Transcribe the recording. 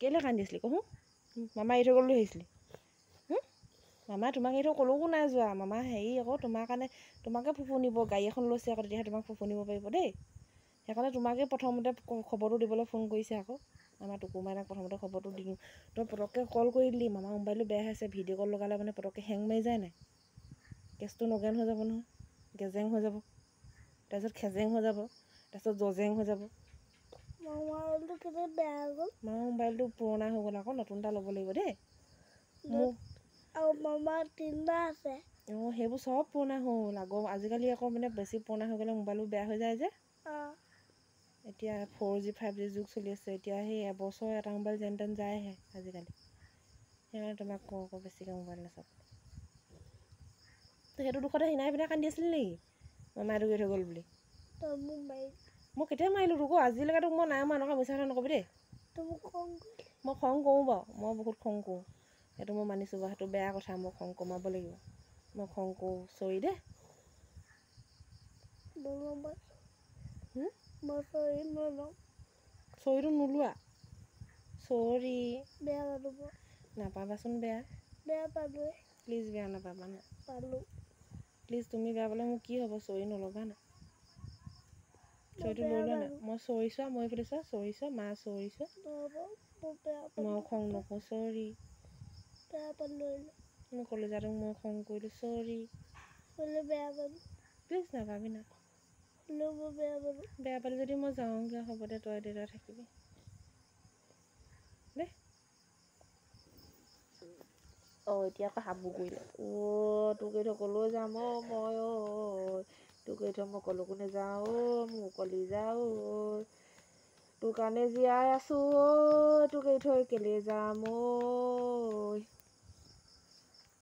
কেলে কান্দিছিলি কহোঁ মামা এৰি থৈ গ'ল বুলি ভাবিছিলি মামা তোমাক এৰি থৈ ক'লৈকো নাই যোৱা মামা হেৰি আকৌ তোমাৰ কাৰণে তোমাকে ফুফুনিব গাড়ী এখন লৈছে আকৌ তেতিয়াহে তোমাক ফুফুনিব পাৰিব দেই সেইকাৰণে তোমাকে প্ৰথমতে খবৰটো দিবলৈ ফোন কৰিছে আকৌ আমাৰ টুকুমাইনাক প্ৰথমতে খবৰটো দিলোঁ তই পটককৈ কল কৰি দিলি মামা মোবাইলটো বেয়া হৈছে ভিডিঅ' কল লগালে মানে পটককৈ হেং মাৰি যায় নাই কেছটো নগেন হৈ যাব নহয় গেজেং হৈ যাব তাৰপিছত খেজেং হৈ যাব তাৰপিছত জজেং হৈ যাব মোবাইলটো কেতিয়া বেয়া হৈ গ'ল মামা মোবাইলটো পুৰণা হৈ গ'ল আকৌ নতুন এটা ল'ব লাগিব দেই মোক আৰু মামা তিনিটা আছে অঁ সেইবোৰ চব পুৰণা হ'ল আকৌ আজিকালি আকৌ মানে বেছি পুৰণা হৈ গ'লে মোবাইলবোৰ বেয়া হৈ যায় যে এতিয়া 4G 5G যুগ চলি আছে এতিয়া সেই এবছৰ এটা মোবাইল যেন তেন যায়হে আজিকালি সেইকাৰণে তোমাক কওঁ আকৌ বেছিকৈ মোবাইল নাচাব তো সেইটো দুখতে সিনাই পিনে কান্দি আছিলি নেকি মামাই তোক এৰি থৈ গ'ল বুলি মই কেতিয়া মাৰিলোঁ তোকো আজিলৈকে তোক মই নাই মাৰা নহয় মিছা কথা নকবি দেই মই খং কৰোঁ বাৰু মই বহুত খং কৰোঁ সেইটো মই মানিছোঁ বাৰু সেইটো বেয়া কথা মই খং কমাব লাগিব মই খং কৰোঁ চৰি দেই চৰিটো নোলোৱা চৰি বেয়া পাব নাপাবাচোন বেয়া পালোঁ প্লিজ বেয়া নাপাবা না পালোঁ প্লিজ তুমি বেয়া পালে মোৰ কি হ'ব চৰি নল'বা না চৰিটো লৈ লোৱা নাই মই চৰিছোঁ মই এইফালে চোৱা চৰিছোঁ মা চৰিছোঁ মই খং নকৰোঁ চৰি বেয়া পালোঁ মই কলিজাটোক মই খং কৰিলোঁ চৰি বেয়া পালোঁ প্লিজ নাপাবি না বেয়া পালি যদি মই যাওঁগৈ হ'ব দে তই দেউতা থাকিবি দেই অঁ এতিয়া আকৌ হাবু কৰিলে তোক এৰি থৈ ক'লৈ যাম মই তোক এৰি থৈ মই ক'লৈকো নাযাওঁ মোৰ কলিজা তোৰ কাৰণে জীয়াই আছোঁ তোক এৰি থৈ কেলৈ যাম